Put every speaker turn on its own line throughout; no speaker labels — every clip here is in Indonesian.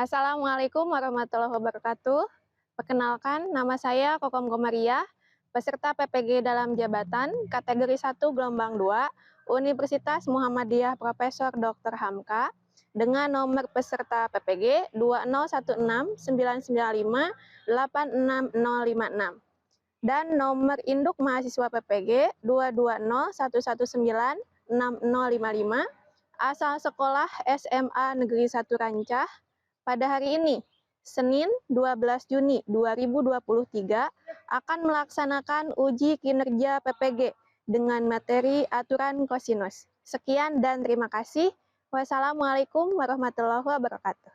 Assalamualaikum warahmatullahi wabarakatuh. Perkenalkan, nama saya Kokom Gomaria, peserta PPG dalam jabatan kategori 1 gelombang 2 Universitas Muhammadiyah Profesor Dr. Hamka dengan nomor peserta PPG 20169958656 dan nomor induk mahasiswa PPG 22011960055 asal sekolah SMA Negeri 1 Rancah. Pada hari ini, Senin 12 Juni 2023, akan melaksanakan uji kinerja PPG dengan materi aturan kosinus. Sekian dan terima kasih. Wassalamualaikum warahmatullahi wabarakatuh.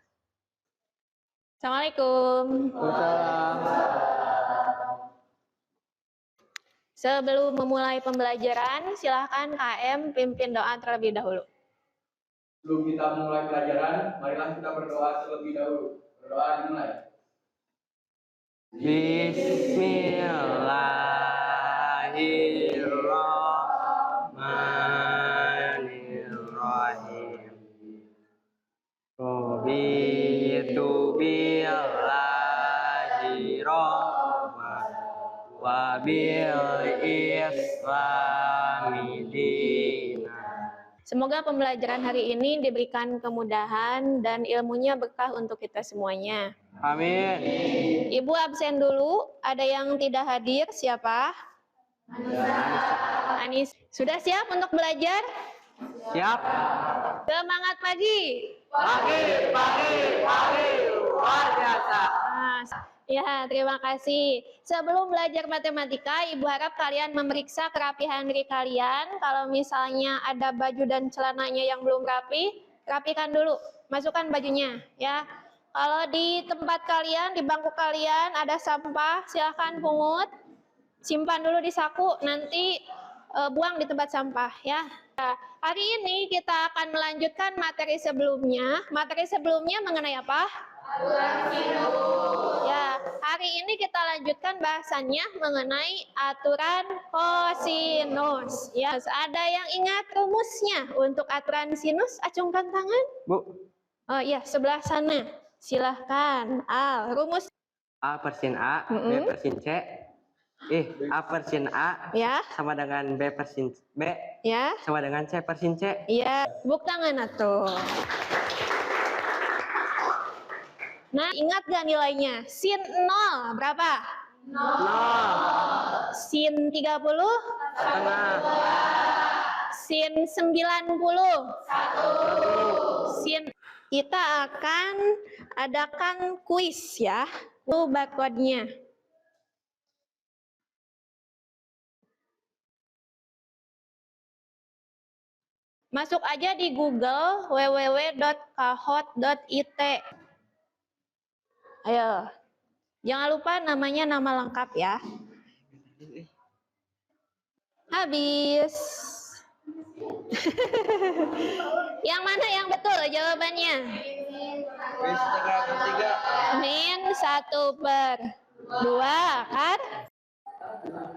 Assalamualaikum. Sebelum memulai pembelajaran, silakan KM pimpin doa terlebih dahulu.
Sebelum kita memulai pelajaran, marilah kita berdoa terlebih dahulu. Berdoa dimulai.
Bismillahirrahmanirrahim. Raditu billahi rabban wa bil islami dinan.
Semoga pembelajaran hari ini diberikan kemudahan dan ilmunya berkah untuk kita semuanya.
Amin.
Ibu absen dulu, ada yang tidak hadir, siapa? Anis. Sudah siap untuk belajar?
Siap.
Semangat pagi.
Pagi, luar biasa.
Ya, terima kasih. Sebelum belajar matematika, Ibu harap kalian memeriksa kerapihan diri kalian. Kalau misalnya ada baju dan celananya yang belum rapi, rapikan dulu. Masukkan bajunya, ya. Kalau di tempat kalian, di bangku kalian ada sampah, silahkan pungut. Simpan dulu di saku, nanti buang di tempat sampah, ya. Nah, hari ini kita akan melanjutkan materi sebelumnya. Materi sebelumnya mengenai apa? Ya, hari ini kita lanjutkan bahasannya mengenai aturan kosinus. Ya, ada yang ingat rumusnya untuk aturan sinus? Acungkan tangan.
Bu.
Oh iya, sebelah sana. Silahkan. Rumus
A per sin A, B per sin C. A per sin A
ya
sama dengan B per sin B
ya
sama dengan C per sin C.
Iya, tepuk tangan atuh. Nah, ingat gak nilainya? Sin 0 berapa?
0.
Sin 30?
Setengah.
Sin 90? 1. Sin. Kita akan adakan kuis ya. Itu barcode-nya. Masuk aja di Google www.kahot.it. Ayo. Jangan lupa namanya nama lengkap ya. Habis. Yang mana yang betul jawabannya? Min 1/2 kan?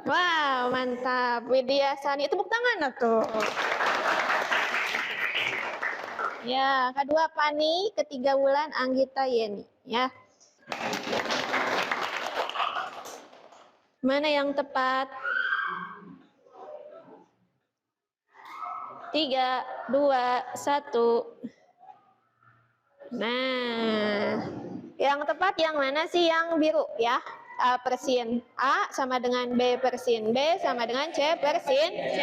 Wow, mantap. Widya Sani, tepuk tangan tuh. Ya, kedua Pani, ketiga Wulan, Anggita Yeni, ya. Mana yang tepat? 3, 2, 1. Nah, yang tepat yang mana sih? Yang biru ya. A per sin A sama dengan B per sin B sama dengan C per sin C.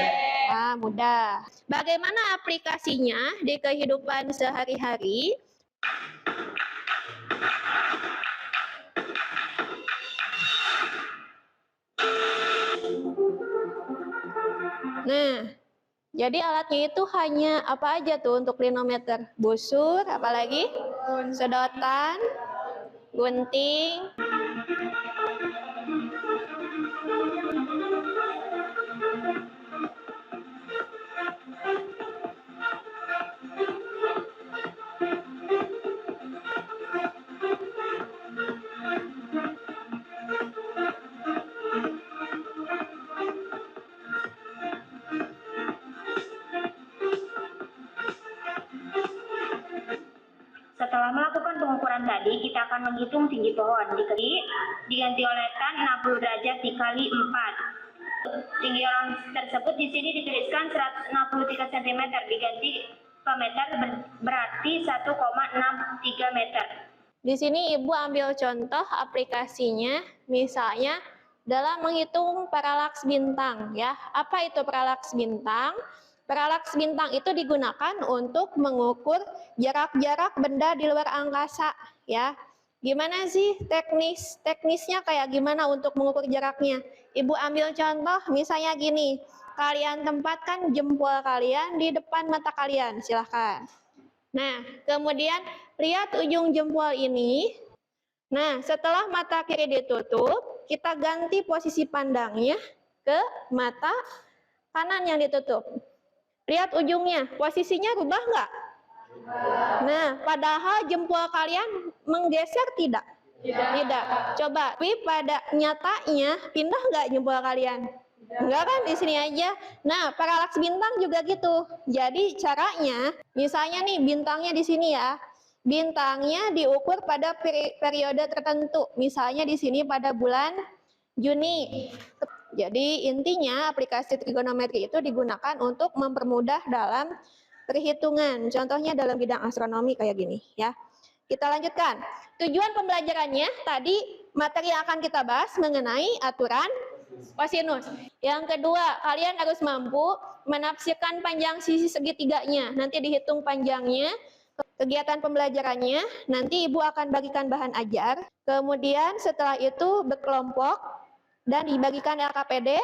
Mudah. Bagaimana aplikasinya di kehidupan sehari-hari? Nah, jadi alatnya itu hanya apa aja tuh untuk klinometer? Busur, apalagi? Sedotan, gunting.
Setelah melakukan pengukuran tadi, kita akan menghitung tinggi pohon. Diganti oleh tan 60 derajat dikali 4. Tinggi pohon tersebut di sini dituliskan 163 cm, diganti ke meter berarti 1,63 meter.
Di sini Ibu ambil contoh aplikasinya, misalnya dalam menghitung paralaks bintang ya. Apa itu paralaks bintang? Paralaks bintang itu digunakan untuk mengukur jarak-jarak benda di luar angkasa ya. Gimana sih teknisnya kayak gimana untuk mengukur jaraknya? Ibu ambil contoh misalnya gini, kalian tempatkan jempol kalian di depan mata kalian, silahkan. Nah, kemudian lihat ujung jempol ini. Nah, setelah mata kiri ditutup, kita ganti posisi pandangnya ke mata kanan yang ditutup. Lihat ujungnya, posisinya rubah nggak? Nah, padahal jempol kalian menggeser tidak? Tidak. Coba, tapi pada nyatanya pindah nggak jempol kalian? Enggak kan, di sini aja. Nah, paralaks bintang juga gitu. Jadi caranya, misalnya nih bintangnya di sini ya. Bintangnya diukur pada periode tertentu. Misalnya di sini pada bulan Juni. Jadi intinya aplikasi trigonometri itu digunakan untuk mempermudah dalam perhitungan. Contohnya dalam bidang astronomi kayak gini ya. Kita lanjutkan. Tujuan pembelajarannya tadi materi yang akan kita bahas mengenai aturan kosinus. Yang kedua, kalian harus mampu menafsirkan panjang sisi segitiganya. Nanti dihitung panjangnya. Kegiatan pembelajarannya, nanti Ibu akan bagikan bahan ajar. Kemudian setelah itu berkelompok dan dibagikan LKPD.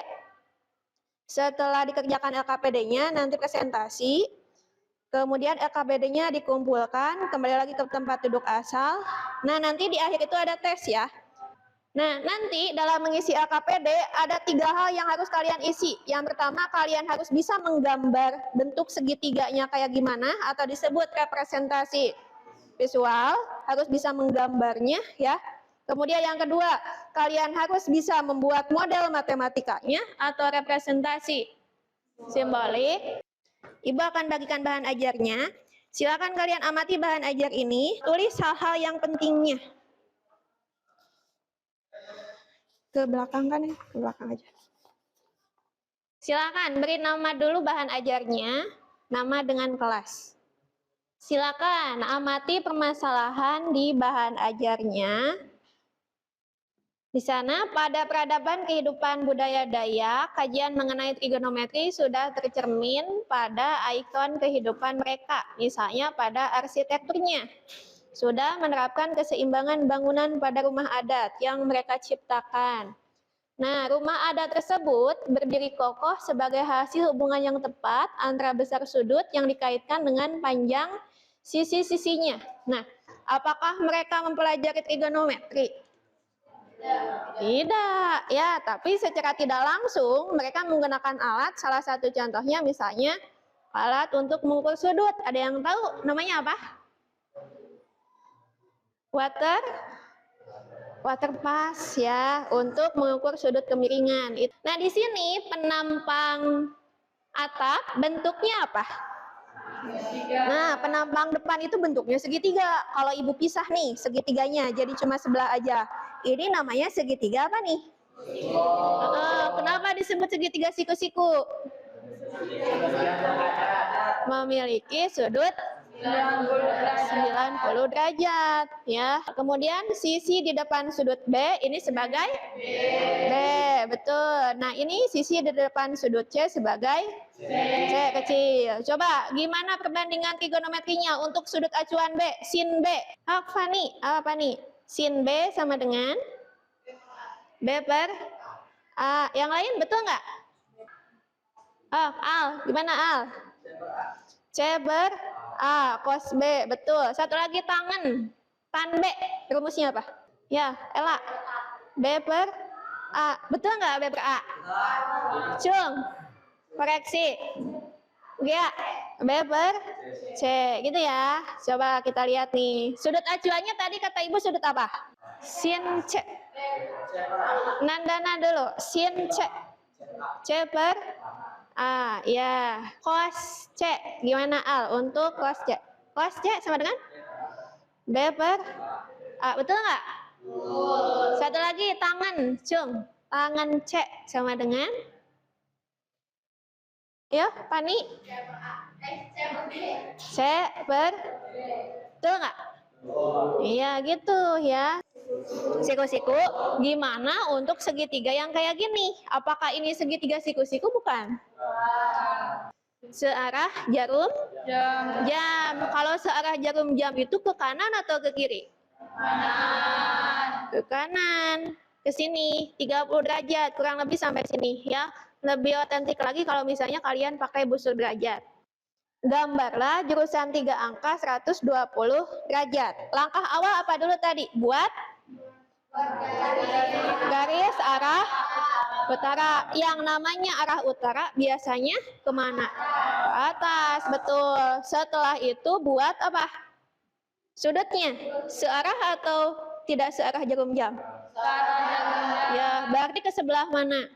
Setelah dikerjakan LKPD-nya, nanti presentasi. Kemudian LKPD-nya dikumpulkan, kembali lagi ke tempat duduk asal. Nah, nanti di akhir itu ada tes ya. Nah, nanti dalam mengisi LKPD ada 3 hal yang harus kalian isi. Yang pertama, kalian harus bisa menggambar bentuk segitiganya kayak gimana, atau disebut representasi visual, harus bisa menggambarnya ya. Kemudian yang kedua, kalian harus bisa membuat model matematikanya atau representasi simbolik. Ibu akan bagikan bahan ajarnya. Silakan kalian amati bahan ajar ini, tulis hal-hal yang pentingnya. Ke belakang kan ya, ke belakang aja. Silakan beri nama dulu bahan ajarnya, nama dengan kelas. Silakan amati permasalahan di bahan ajarnya. Di sana pada peradaban kehidupan budaya Dayak, kajian mengenai trigonometri sudah tercermin pada ikon kehidupan mereka, misalnya pada arsitekturnya. Sudah menerapkan keseimbangan bangunan pada rumah adat yang mereka ciptakan. Nah, rumah adat tersebut berdiri kokoh sebagai hasil hubungan yang tepat antara besar sudut yang dikaitkan dengan panjang sisi-sisinya. Nah, apakah mereka mempelajari trigonometri? Tidak, ya, tapi secara tidak langsung mereka menggunakan alat, salah satu contohnya misalnya alat untuk mengukur sudut. Ada yang tahu namanya apa? Water pass ya, untuk mengukur sudut kemiringan. Nah, di sini penampang atap bentuknya apa? Nah, penampang depan itu bentuknya segitiga. Kalau Ibu pisah nih segitiganya, jadi cuma sebelah aja. Ini namanya segitiga apa nih? Kenapa disebut segitiga siku-siku? Memiliki sudut 90 derajat ya. Kemudian sisi di depan sudut B ini sebagai B, betul. Nah, ini sisi di depan sudut C sebagai C kecil. Coba gimana perbandingan trigonometrinya untuk sudut acuan B, sin B? Apa nih? Sin B sama dengan B per A. Yang lain betul nggak? Oh, Al, gimana Al? C per A, cos B, betul. Satu lagi tangan, tan B, rumusnya apa? Ya, Ella. B per A, betul nggak B per A? Cung, koreksi. Ya, B per C, gitu ya. Coba kita lihat nih. Sudut acuannya tadi kata Ibu sudut apa? Sin C. Nandana dulu, sin C. C per A, ya. Cos C, gimana Al untuk cos C? Cos C sama dengan B per A, betul nggak? Satu lagi tangan, Cung. Tangan C sama dengan? Ya, Pani? C per? Betul nggak? Iya gitu ya. Siku-siku, gimana untuk segitiga yang kayak gini? Apakah ini segitiga siku-siku? Bukan. Searah jarum jam. Kalau searah jarum jam itu ke kanan atau ke kiri? Ke kanan. Ke sini 30 derajat, kurang lebih sampai sini ya. Lebih otentik lagi kalau misalnya kalian pakai busur derajat. Gambarlah jurusan 3 angka 120 derajat. Langkah awal apa dulu tadi? Buat garis arah utara. Yang namanya arah utara biasanya kemana? Ke atas, betul. Setelah itu buat apa? Sudutnya searah atau tidak searah jarum jam? Ya, berarti ke sebelah mana?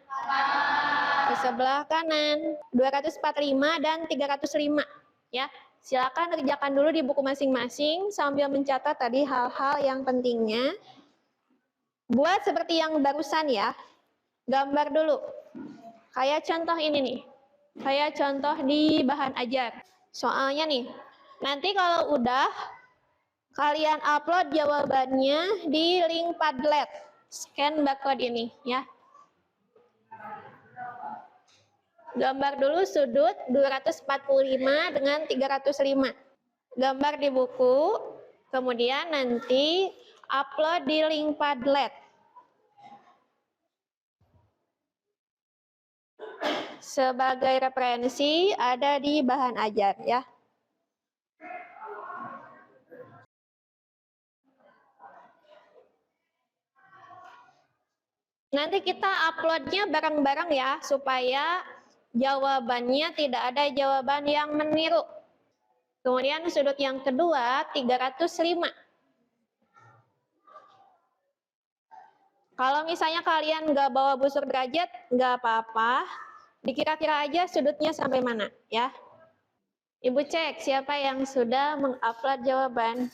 Ke sebelah kanan. 245 dan 305 ya. Silakan kerjakan dulu di buku masing-masing sambil mencatat tadi hal-hal yang pentingnya. Buat seperti yang barusan ya. Gambar dulu. Kayak contoh ini nih. Kayak contoh di bahan ajar. Soalnya nih, nanti kalau udah kalian upload jawabannya di link Padlet. Scan barcode ini ya. Gambar dulu sudut 245 dengan 305. Gambar di buku, kemudian nanti upload di link Padlet. Sebagai referensi ada di bahan ajar ya. Nanti kita uploadnya bareng-bareng ya, supaya jawabannya tidak ada jawaban yang meniru. Kemudian sudut yang kedua 305. Kalau misalnya kalian nggak bawa busur derajat, nggak apa-apa. Dikira-kira aja sudutnya sampai mana ya. Ibu cek siapa yang sudah mengupload jawaban.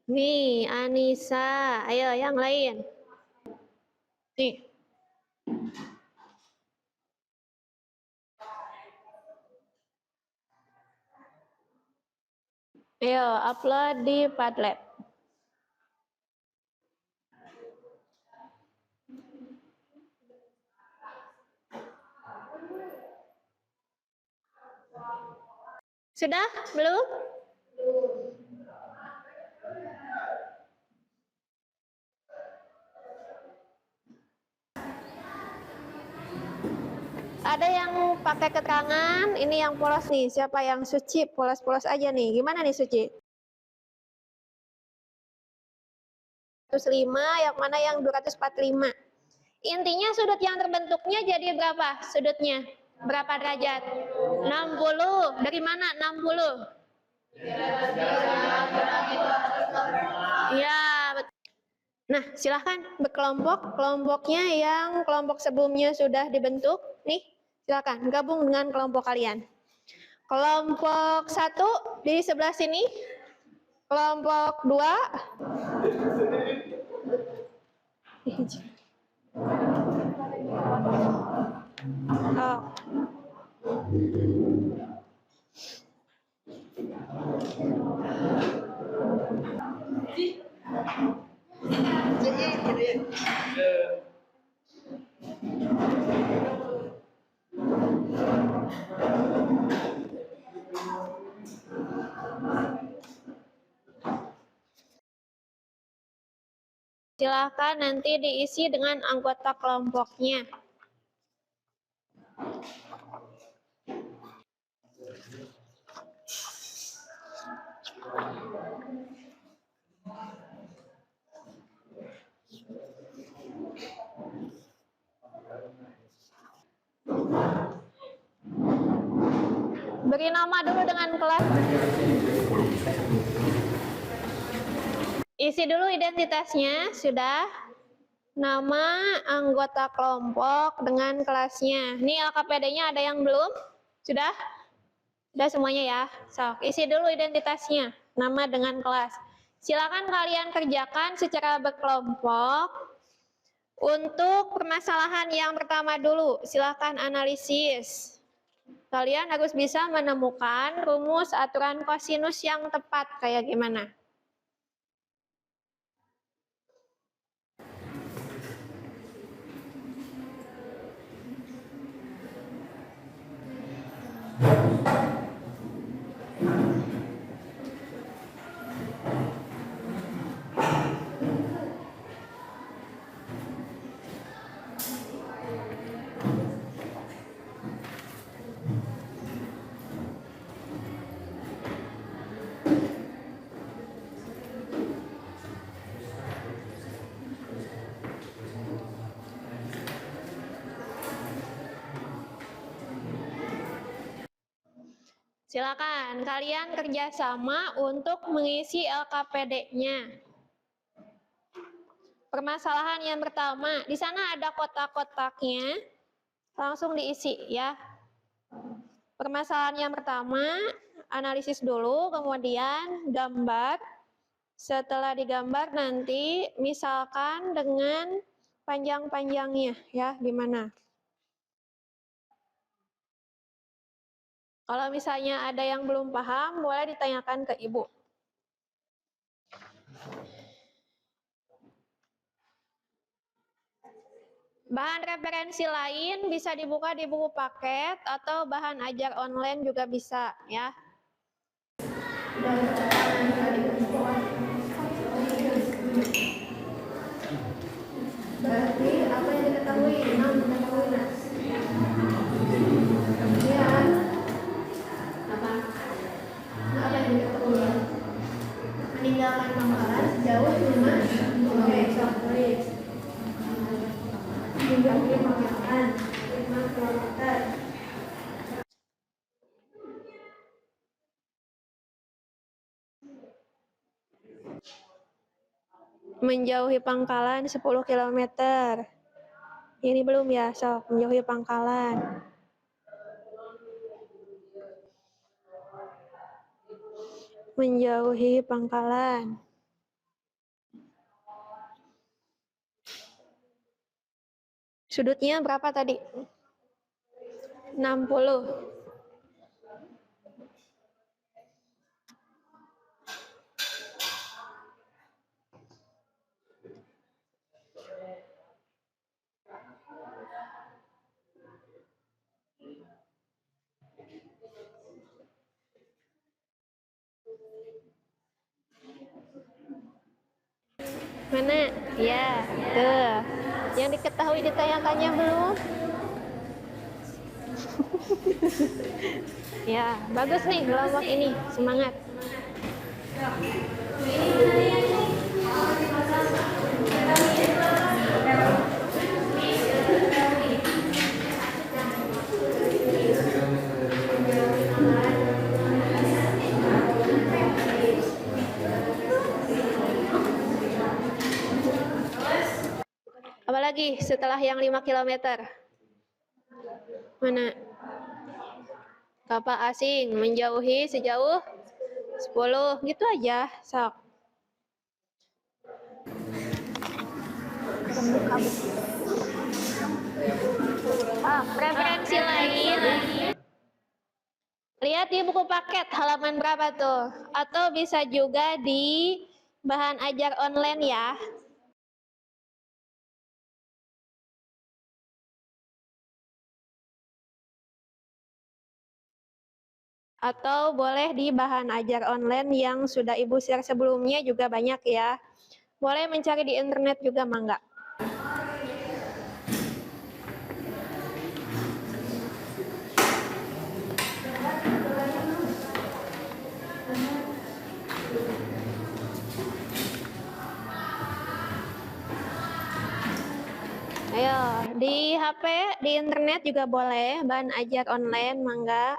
Nih, Anissa. Ayo yang lain. Nih. Ayo, upload di Padlet. Sudah? Belum? Ada yang pakai keterangan, ini yang polos nih. Siapa yang Suci? Polos-polos aja nih. Gimana nih Suci? 205, yang mana yang 245? Intinya sudut yang terbentuknya jadi berapa sudutnya? Berapa derajat? 60. Dari mana 60? Ya, betul. Nah, silahkan berkelompok. Kelompoknya yang kelompok sebelumnya sudah dibentuk. Nih, silahkan gabung dengan kelompok kalian. Kelompok 1 di sebelah sini. Kelompok 2. Oh. Silakan nanti diisi dengan anggota kelompoknya. Beri nama dulu dengan kelas. Isi dulu identitasnya, sudah. Nama anggota kelompok dengan kelasnya. Nih LKPD-nya ada yang belum? Sudah? Udah semuanya ya. Sok, isi dulu identitasnya, nama dengan kelas. Silakan kalian kerjakan secara berkelompok. Untuk permasalahan yang pertama dulu, silakan analisis. Kalian harus bisa menemukan rumus aturan kosinus yang tepat kayak gimana. Silakan kalian kerjasama untuk mengisi LKPD-nya. Permasalahan yang pertama, di sana ada kotak-kotaknya, langsung diisi ya. Permasalahan yang pertama, analisis dulu, kemudian gambar. Setelah digambar nanti, misalkan dengan panjang-panjangnya ya, gimana? Kalau misalnya ada yang belum paham, boleh ditanyakan ke ibu. Bahan referensi lain bisa dibuka di buku paket atau bahan ajar online juga bisa ya. Berarti apa yang diketahui? Mengetahui ya. Apa yang diketahui? Meninggalkan pangkalan sejauh 5 tulis. Menjauhi pangkalan 5 km. Menjauhi pangkalan 10 km. Ini belum ya, sok menjauhi pangkalan. Menjauhi pangkalan. Sudutnya berapa tadi? 60. Mana? Ya, tuh. Yang diketahui ditanyakannya belum? Ya, bagus nih kelompok ini. Semangat. Apalagi setelah yang 5 km? Mana? Kapal asing menjauhi sejauh 10, gitu aja, sok. Referensi lain. Lihat di buku paket halaman berapa tuh? Atau bisa juga di bahan ajar online ya. Atau boleh di bahan ajar online yang sudah Ibu share sebelumnya juga banyak ya. Boleh mencari di internet juga, mangga. Ayo, di HP, di internet juga boleh, bahan ajar online, mangga.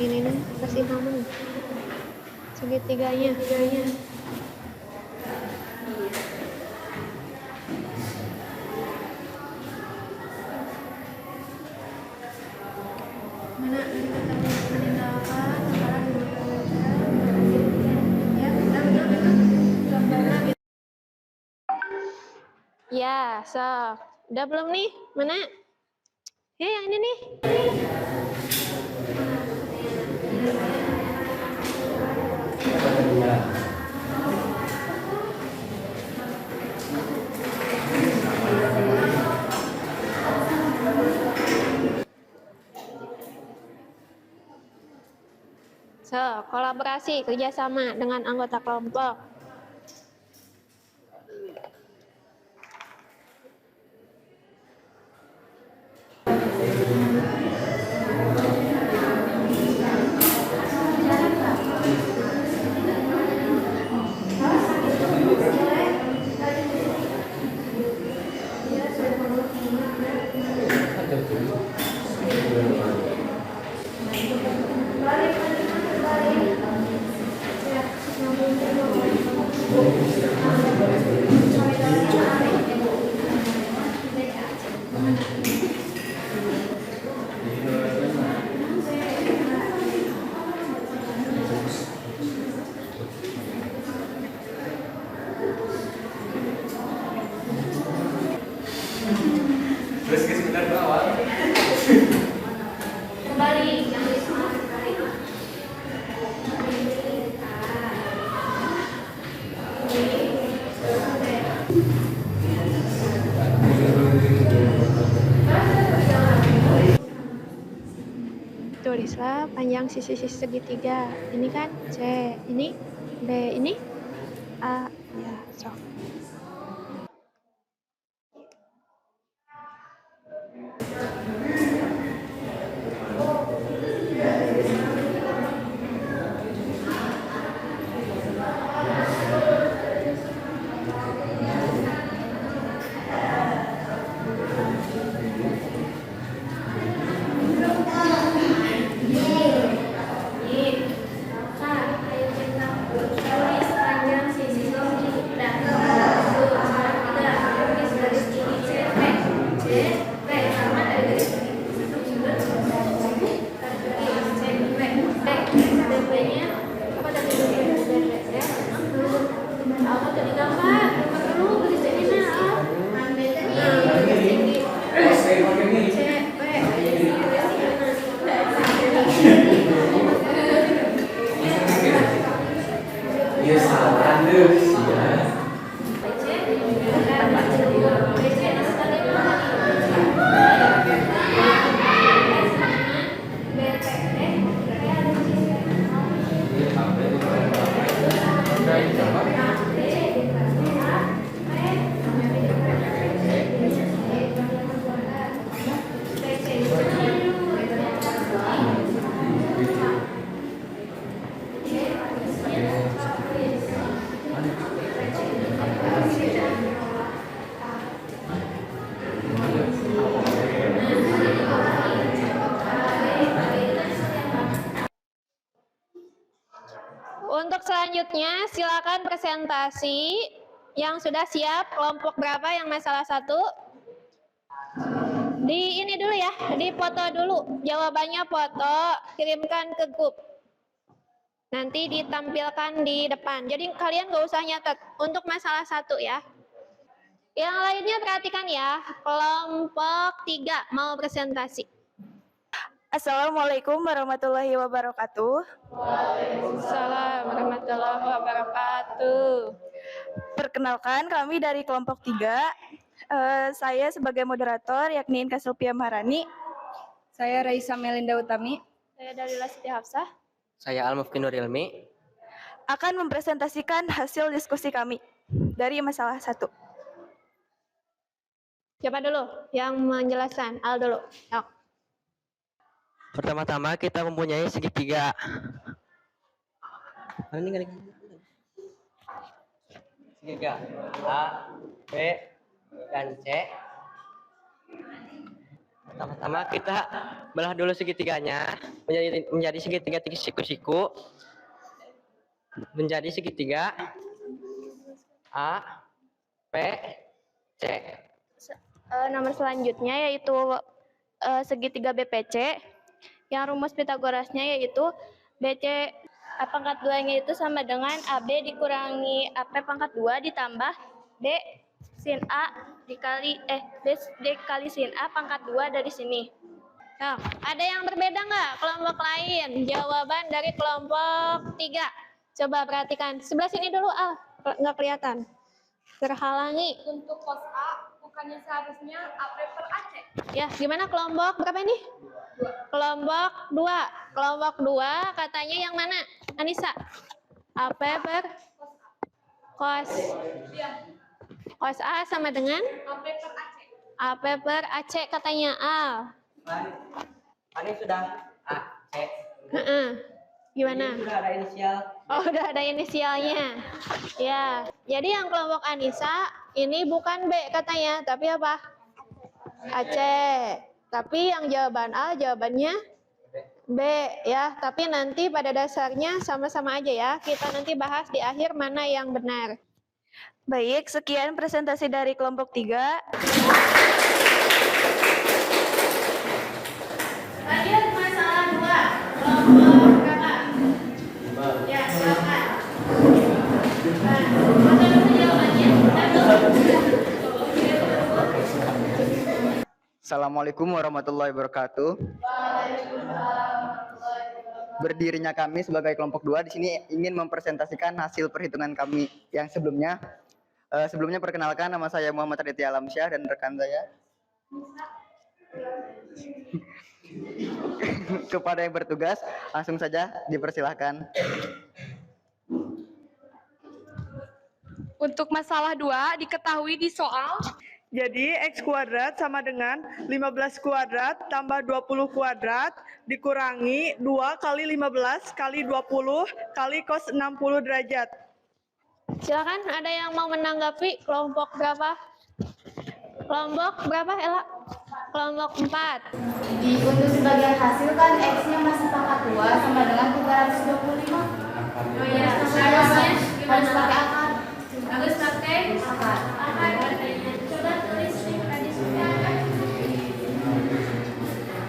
Ini nih, kasih kamu segitiganya. Ya, so. Udah belum nih? Mana? Ya, yang ini nih. So, kolaborasi kerjasama dengan anggota kelompok.
Terus ke sebentar bawah.
Kembali. Tulislah panjang sisi-sisi segitiga. Ini kan C, ini B, ini A. Ya, sok.
Ya salah deh. Ya.
Untuk selanjutnya, silakan presentasi yang sudah siap. Kelompok berapa yang masalah 1? Di ini dulu ya, di foto dulu. Jawabannya foto, kirimkan ke grup. Nanti ditampilkan di depan. Jadi kalian gak usah nyatet. Untuk masalah 1 ya. Yang lainnya perhatikan ya. Kelompok 3 mau presentasi.
Assalamualaikum warahmatullahi wabarakatuh.
Waalaikumsalam warahmatullahi wabarakatuh.
Perkenalkan, kami dari kelompok 3. Saya sebagai moderator yakni Inka Sulpia Maharani.
Saya Raisa Melinda Utami.
Saya Dalila Siti Hafsah.
Saya Al-Mufki Nur Ilmi.
Akan mempresentasikan hasil diskusi kami dari masalah 1.
Siapa dulu yang menjelaskan? Al dulu. Yuk.
Pertama-tama kita mempunyai segitiga. Segitiga A, B, dan C. Pertama-tama kita belah dulu segitiganya menjadi segitiga siku-siku. Menjadi segitiga A, B, C.
Nomor selanjutnya yaitu segitiga BPC. Yang rumus Pitagorasnya yaitu BC A pangkat 2-nya itu sama dengan AB dikurangi AP pangkat 2 ditambah B sin A dikali sin A pangkat 2 dari sini.
Nah, ada yang berbeda nggak kelompok lain? Jawaban dari kelompok 3. Coba perhatikan. Sebelah sini dulu, nggak kelihatan. Terhalangi.
Untuk kos A, bukannya seharusnya AP per AC?
Ya, gimana kelompok berapa ini? Kelompok 2. Kelompok 2 katanya yang mana? Anissa? AP per kos. Kos A sama dengan?
AP per AC.
AP per AC katanya Al.
Ini sudah A, C.
Gimana?
Ini sudah ada inisial.
Oh, udah ada inisialnya. Ya, jadi yang kelompok Anissa ini bukan B katanya, tapi apa? AC. Tapi yang jawaban A jawabannya B ya. Tapi nanti pada dasarnya sama-sama aja ya. Kita nanti bahas di akhir mana yang benar.
Baik, sekian presentasi dari kelompok 3.
Lanjut masalah 2. Kelompok berapa? Ya, silakan. Mana dulu jawabannya?
Assalamualaikum warahmatullahi wabarakatuh. Berdirinya kami sebagai kelompok 2 di sini ingin mempresentasikan hasil perhitungan kami yang sebelumnya. Sebelumnya perkenalkan, nama saya Muhammad Aditya Alamsyah dan rekan saya. Kepada yang bertugas, langsung saja dipersilahkan.
Untuk masalah 2 diketahui di soal.
Jadi X kuadrat sama dengan 15 kuadrat tambah 20 kuadrat dikurangi 2 kali 15 kali 20 kali cos 60 derajat.
Silakan, ada yang mau menanggapi kelompok berapa? Kelompok berapa, Ella? Kelompok 4.
Untuk sebagian hasil kan X-nya masih pangkat 2 sama dengan 325.
Oh iya,
Harus pakai akar.
Harus pakai
Akar.
Coba tulis nih tadi sudah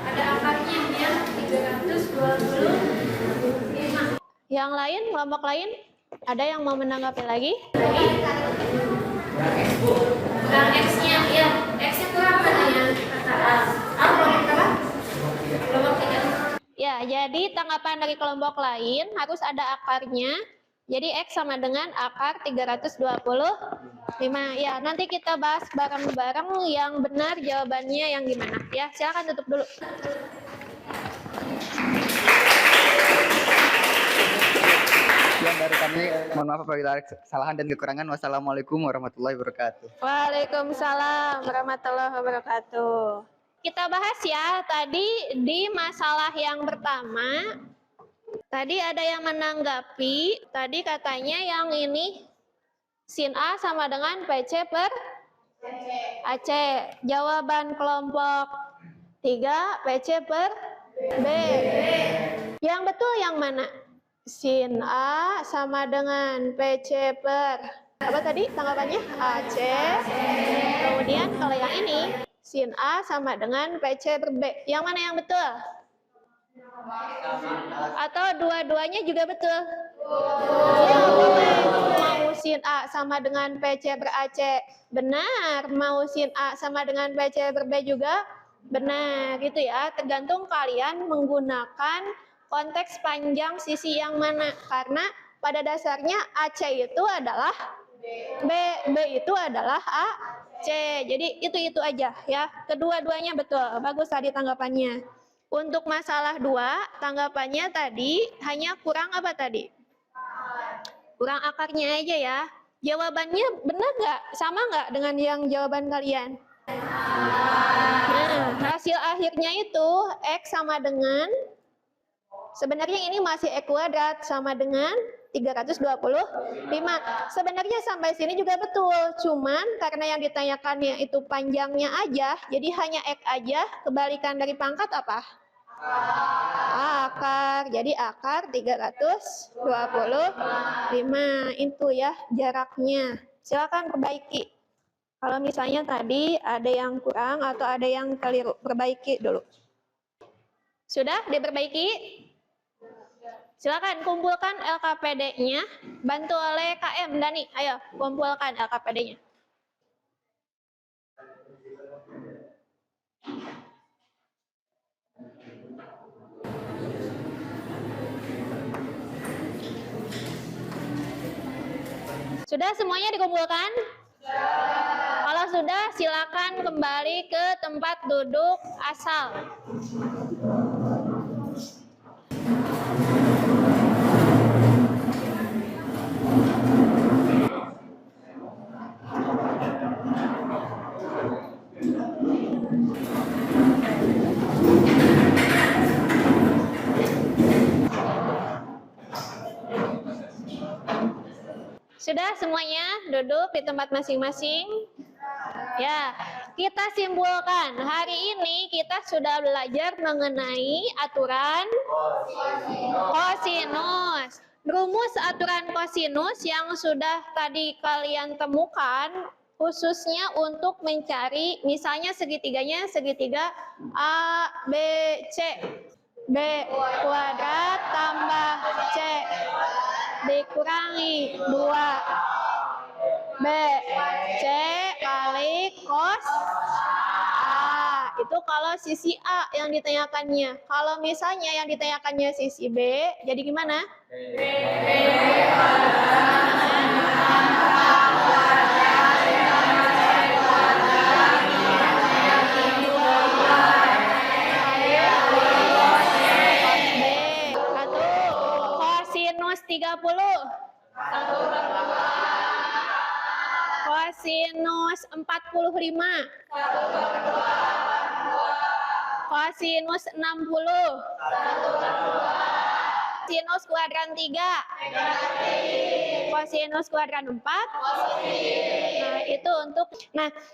ada akarnya ya, 325. Yang lain, kelompok lain, ada yang mau menanggapi lagi? Kurang X-nya, ya. X-nya kurang katanya. Kata A. Berapa? Kelompok 3. Ya, jadi tanggapan dari kelompok lain harus ada akarnya. Jadi X sama dengan akar 325. Ya, nanti kita bahas bareng-bareng yang benar jawabannya yang gimana. Ya, silakan tutup dulu.
Sekian dari kami, mohon maaf apabila ada kesalahan dan kekurangan. Wassalamualaikum warahmatullahi wabarakatuh.
Waalaikumsalam warahmatullahi wabarakatuh. Kita bahas ya, tadi di masalah yang pertama, tadi ada yang menanggapi, tadi katanya yang ini sin A sama dengan PC per AC. Jawaban kelompok 3 PC per B. Yang betul yang mana? Sin A sama dengan PC per apa tadi tanggapannya? AC. Kemudian kalau yang ini sin A sama dengan PC per B. Yang mana yang betul? Atau dua-duanya juga betul? Ya, boleh. Mau sin A sama dengan PC per AC benar, mau sin A sama dengan PC per B juga benar, gitu ya. Tergantung kalian menggunakan konteks panjang sisi yang mana, karena pada dasarnya AC itu adalah B, B itu adalah AC. Jadi itu aja ya. Kedua-duanya betul. Bagus tadi tanggapannya. Untuk masalah 2, tanggapannya tadi hanya kurang apa tadi? Kurang akarnya aja ya. Jawabannya benar nggak? Sama nggak dengan yang jawaban kalian? Nah, hasil akhirnya itu X sama dengan, sebenarnya ini masih X kuadrat sama dengan 325. Sebenarnya sampai sini juga betul, cuman karena yang ditanyakannya itu panjangnya aja, jadi hanya X aja, kebalikan dari pangkat apa? Akar. Jadi akar 325 itu ya jaraknya. Silakan perbaiki. Kalau misalnya tadi ada yang kurang atau ada yang keliru, perbaiki dulu. Sudah diperbaiki? Silakan kumpulkan LKPD-nya, bantu oleh KM Dani. Ayo kumpulkan LKPD-nya. Sudah semuanya dikumpulkan? Kalau sudah, silakan kembali ke tempat duduk asal. Sudah semuanya duduk di tempat masing-masing? Ya, kita simpulkan. Hari ini kita sudah belajar mengenai aturan kosinus. Rumus aturan kosinus yang sudah tadi kalian temukan khususnya untuk mencari misalnya segitiganya segitiga A, B, C. B kuadrat tambah C dikurangi 2 B C kali cos A. Itu kalau sisi A yang ditanyakannya. Kalau misalnya yang ditanyakannya sisi B, jadi gimana? Kosinus 30. Kosinus 45. Kosinus 60. Kosinus kuadran 3. Kosinus kuadran 4. Nah, itu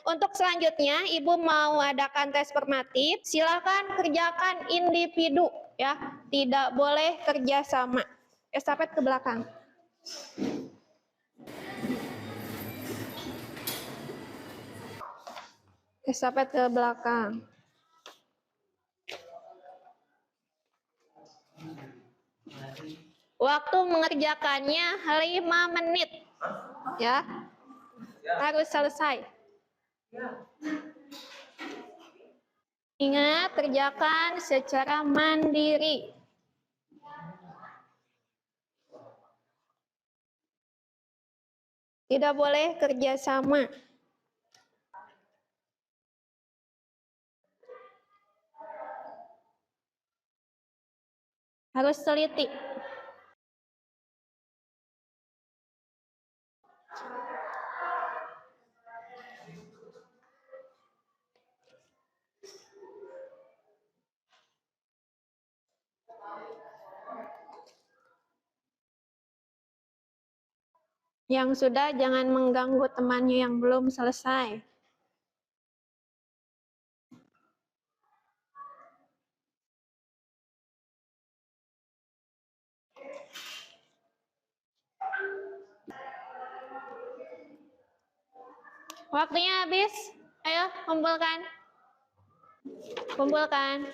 untuk selanjutnya Ibu mau adakan tes formatif, silakan kerjakan individu ya, tidak boleh kerja sama. Estafet ke belakang. Estafet ke belakang. Waktu mengerjakannya 5 menit. Ya. Harus selesai. Ingat, kerjakan secara mandiri. Tidak boleh kerja sama. Harus teliti. Yang sudah jangan mengganggu temannya yang belum selesai. Waktunya habis. Ayo, kumpulkan. Kumpulkan.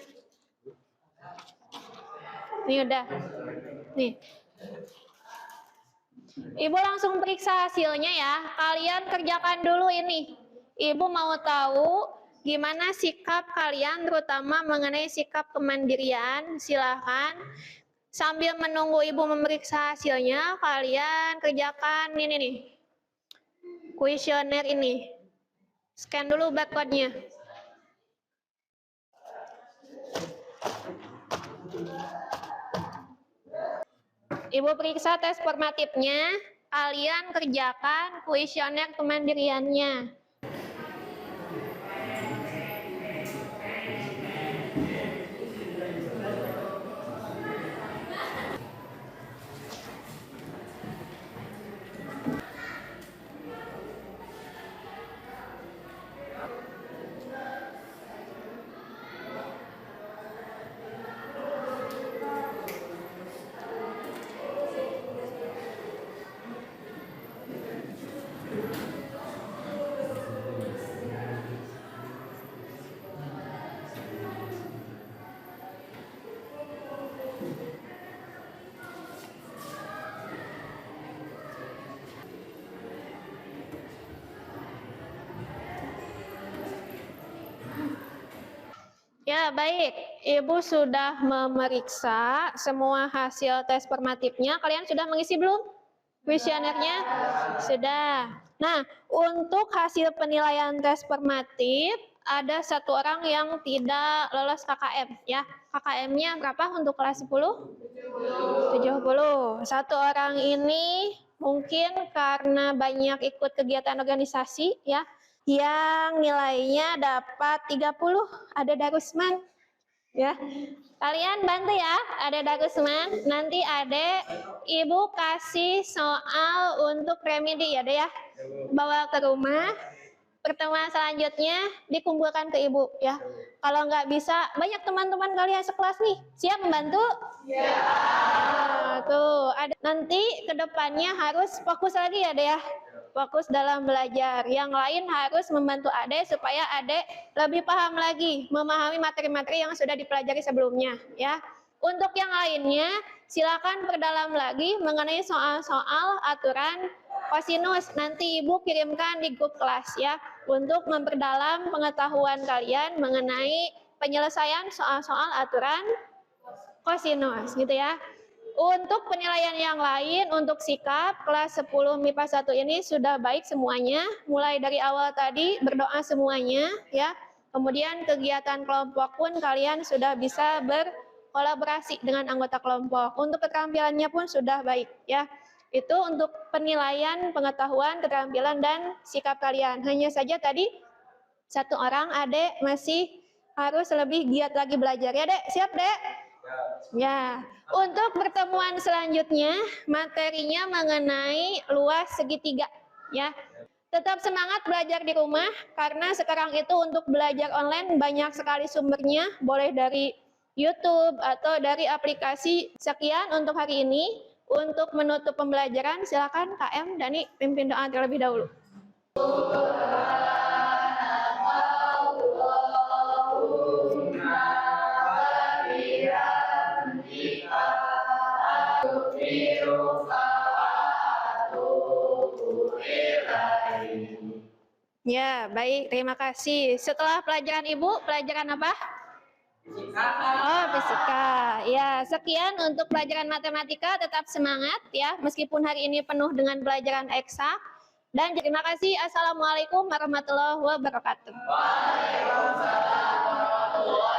Nih udah. Nih. Ibu langsung periksa hasilnya ya. Kalian kerjakan dulu ini. Ibu mau tahu gimana sikap kalian, terutama mengenai sikap kemandirian. Silahkan. Sambil menunggu Ibu memeriksa hasilnya, kalian kerjakan ini nih. Kuesioner ini. Scan dulu barcode-nya. Ibu periksa tes formatifnya, kalian kerjakan kuesioner kemandiriannya. Ya, baik. Ibu sudah memeriksa semua hasil tes formatifnya. Kalian sudah mengisi belum? Kuesionernya sudah. Nah, untuk hasil penilaian tes formatif ada satu orang yang tidak lolos KKM ya. KKM-nya berapa untuk kelas 10? 70. Satu orang ini mungkin karena banyak ikut kegiatan organisasi ya, yang nilainya dapat 30. Ada Darusman ya. Kalian bantu ya, ada Darusman. Nanti Adek, Ibu kasih soal untuk remedi ya, Dek ya. Bawa ke rumah. Pertemuan selanjutnya dikumpulkan ke Ibu ya. Kalau nggak bisa, banyak teman-teman kalian sekelas nih. Siap membantu? Ya. Nah, tuh, ada nanti kedepannya harus fokus lagi ya, Dek ya. Fokus dalam belajar. Yang lain harus membantu Adek supaya Adek lebih paham lagi, memahami materi-materi yang sudah dipelajari sebelumnya ya. Untuk yang lainnya, silakan perdalam lagi mengenai soal-soal aturan kosinus. Nanti Ibu kirimkan di grup kelas ya, untuk memperdalam pengetahuan kalian mengenai penyelesaian soal-soal aturan kosinus gitu ya. Untuk penilaian yang lain, untuk sikap kelas 10 MIPA 1 ini sudah baik semuanya. Mulai dari awal tadi berdoa semuanya ya. Kemudian kegiatan kelompok pun kalian sudah bisa berkolaborasi dengan anggota kelompok. Untuk keterampilannya pun sudah baik ya. Itu untuk penilaian pengetahuan, keterampilan, dan sikap kalian. Hanya saja tadi satu orang Adek masih harus lebih giat lagi belajar ya Dek. Siap Dek? Ya, untuk pertemuan selanjutnya materinya mengenai luas segitiga ya. Tetap semangat belajar di rumah karena sekarang itu untuk belajar online banyak sekali sumbernya, boleh dari YouTube atau dari aplikasi. Sekian untuk hari ini. Untuk menutup pembelajaran silakan KM Dani pimpin doa terlebih dahulu. Ya, baik, terima kasih. Setelah pelajaran Ibu, pelajaran apa? Oh, fisika. Ya, sekian untuk pelajaran matematika. Tetap semangat ya, meskipun hari ini penuh dengan pelajaran eksak. Dan terima kasih. Assalamualaikum warahmatullahi wabarakatuh. Waalaikumsalam warahmatullahi wabarakatuh.